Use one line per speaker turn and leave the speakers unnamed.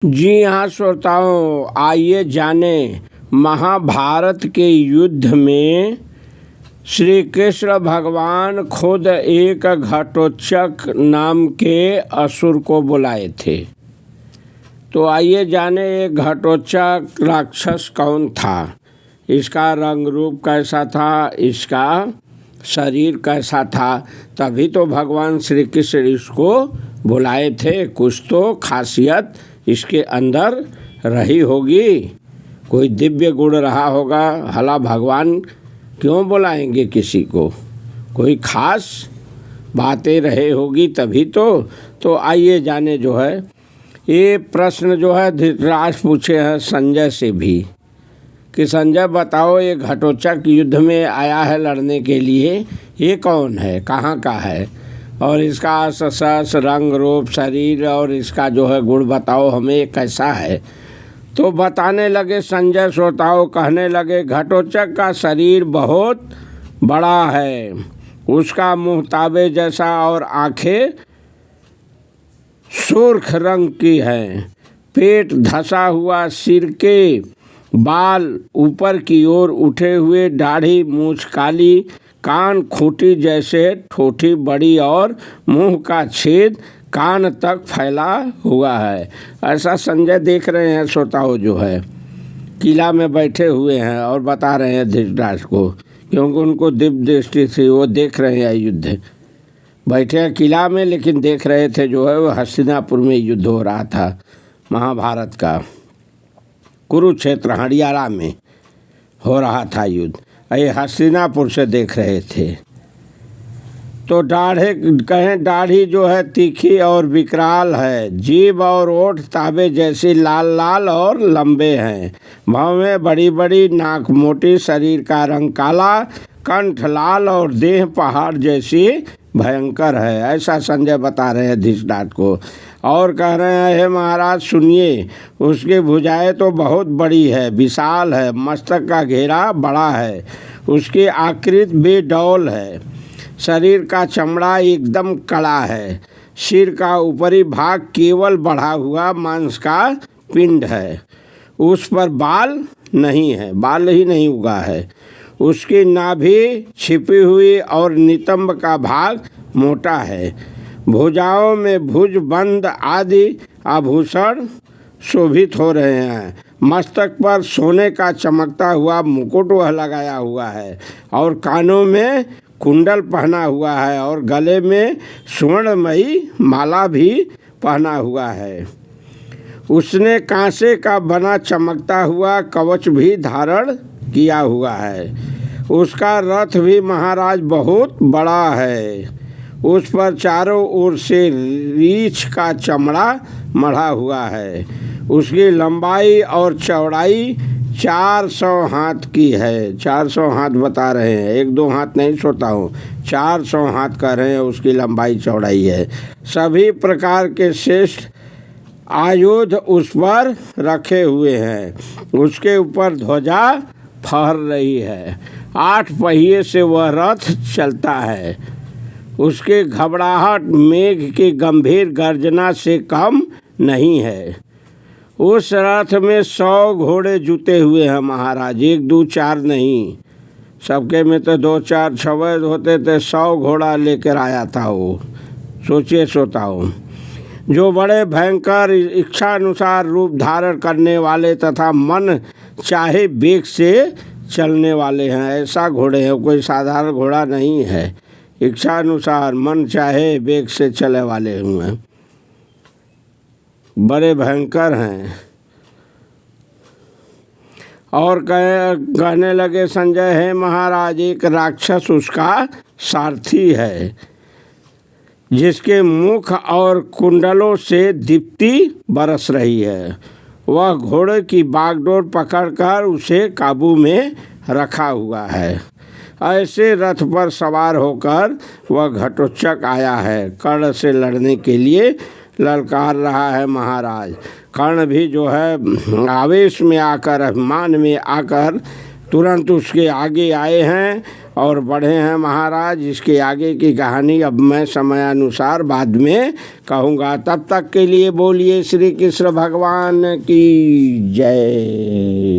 जी हाँ श्रोताओं, आइए जाने महाभारत के युद्ध में श्री कृष्ण भगवान खुद एक घटोत्कच नाम के असुर को बुलाए थे। तो आइए जाने एक घटोत्कच राक्षस कौन था, इसका रंग रूप कैसा था, इसका शरीर कैसा था। तभी तो भगवान श्री कृष्ण इसको बुलाए थे। कुछ तो खासियत इसके अंदर रही होगी, कोई दिव्य गुण रहा होगा। हला भगवान क्यों बुलाएंगे किसी को, कोई खास बातें रहे होगी तभी तो आइए जाने जो है ये प्रश्न जो है धृतराष्ट्र पूछे हैं संजय से भी कि संजय बताओ, ये घटोत्कच युद्ध में आया है लड़ने के लिए, ये कौन है, कहाँ का है, और इसका सस रंग रूप शरीर और इसका जो है गुण बताओ हमें कैसा है। तो बताने लगे संजय श्रोताओं, कहने लगे घटोत्कच का शरीर बहुत बड़ा है, उसका मुँह ताबे जैसा और आँखें सुर्ख रंग की हैं, पेट धंसा हुआ, सिर के बाल ऊपर की ओर उठे हुए, दाढ़ी मूंछ काली, कान खूंटी जैसे ठोठी बड़ी और मुंह का छेद कान तक फैला हुआ है। ऐसा संजय देख रहे हैं श्रोताओं, जो है किला में बैठे हुए हैं और बता रहे हैं धृतराष्ट्र को, क्योंकि उनको दिव्य दृष्टि थी, वो देख रहे हैं युद्ध। बैठे हैं किला में लेकिन देख रहे थे जो है वो हस्तिनापुर में युद्ध हो रहा था, महाभारत का कुरुक्षेत्र हरियाणा में हो रहा था युद्ध, ये हस्तिनापुर से देख रहे थे। तो दाढ़ी जो है तीखी और विकराल है, जीभ और ओठ ताबे जैसी लाल लाल और लंबे हैं, भौहें बड़ी बड़ी, नाक मोटी, शरीर का रंग काला, कंठ लाल और देह पहाड़ जैसी भयंकर है। ऐसा संजय बता रहे हैं धृतराष्ट्र को और कह रहे हैं, हे महाराज सुनिए, उसकी भुजाएं तो बहुत बड़ी है, विशाल है, मस्तक का घेरा बड़ा है, उसकी आकृति बेडौल है, शरीर का चमड़ा एकदम कड़ा है, सिर का ऊपरी भाग केवल बढ़ा हुआ मांस का पिंड है, उस पर बाल नहीं है, बाल ही नहीं उगा है, उसकी नाभि छिपी हुई और नितंब का भाग मोटा है, भुजाओं में भुजबंद आदि आभूषण शोभित हो रहे हैं, मस्तक पर सोने का चमकता हुआ मुकुट वह लगाया हुआ है और कानों में कुंडल पहना हुआ है और गले में स्वर्णमयी माला भी पहना हुआ है। उसने कांसे का बना चमकता हुआ कवच भी धारण किया हुआ है, उसका रथ भी महाराज बहुत बड़ा है, उस पर चारों ओर से रीछ का चमड़ा मढ़ा हुआ है, उसकी लंबाई और चौड़ाई 400 हाथ की है। 400 हाथ बता रहे हैं, 1-2 हाथ नहीं सोता हूँ, 400 हाथ कह रहे हैं उसकी लंबाई चौड़ाई है। सभी प्रकार के श्रेष्ठ आयुध उस पर रखे हुए हैं, उसके ऊपर ध्वजा फहर रही है, 8 पहिए से वह रथ चलता है, उसके घबराहट मेघ की गंभीर गर्जना से कम नहीं है। उस रथ में 100 घोड़े जुते हुए हैं महाराज, 1-2-4 नहीं, सबके में तो 2-4 छवैद होते थे, 100 घोड़ा लेकर आया था वो। सोचिए श्रोताओं, जो बड़े भयंकर इच्छानुसार रूप धारण करने वाले तथा मन चाहे वेग से चलने वाले हैं, ऐसा घोड़े हैं, कोई साधारण घोड़ा नहीं है, इच्छानुसार मन चाहे वेग से चले वाले हुए, बड़े भयंकर हैं। और कहने लगे संजय, है महाराज, एक राक्षस उसका सारथी है, जिसके मुख और कुंडलों से दीप्ति बरस रही है, वह घोड़े की बागडोर पकड़कर उसे काबू में रखा हुआ है। ऐसे रथ पर सवार होकर वह घटोत्कच आया है, कर्ण से लड़ने के लिए ललकार रहा है महाराज। कर्ण भी जो है आवेश में आकर, अभिमान में आकर तुरंत उसके आगे आए हैं और बढ़े हैं महाराज। इसके आगे की कहानी अब मैं समयानुसार बाद में कहूँगा। तब तक के लिए बोलिए श्री कृष्ण भगवान की जय।